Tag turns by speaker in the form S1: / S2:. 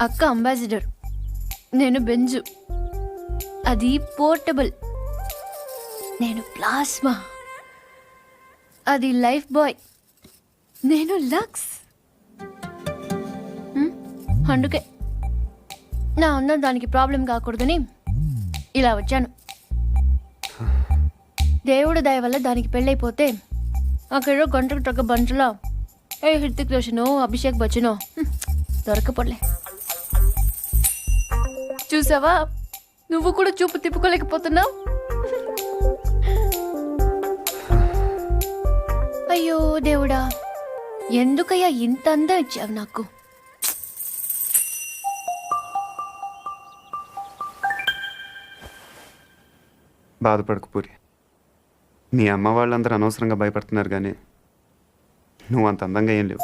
S1: అక్క అంబాసిడర్, నేను బెంజు, అది పోర్టబుల్. నేను ప్లాస్మా, అది లైఫ్ బాయ్. నేను లక్స్. అందుకే నా అందం దానికి ప్రాబ్లం కాకూడదని ఇలా వచ్చాను. దేవుడు దయ వల్ల దానికి పెళ్ళైపోతే అక్కడ గంటకు తగ్గ బంటలో హృతిక్ రోషనో అభిషేక్ బచ్చనో దొరకపోలే. చూసావా, నువ్వు కూడా చూపు తిప్పుకోలేకపోతున్నావు. అయ్యో దేవుడా, ఎందుకయ్యా ఇంత అందం ఇచ్చావు నాకు?
S2: బాధపడకు పూరి. మీ అమ్మ వాళ్ళందరూ అనవసరంగా భయపడుతున్నారు, కానీ నువ్వు అంత అందంగా ఏం లేవు.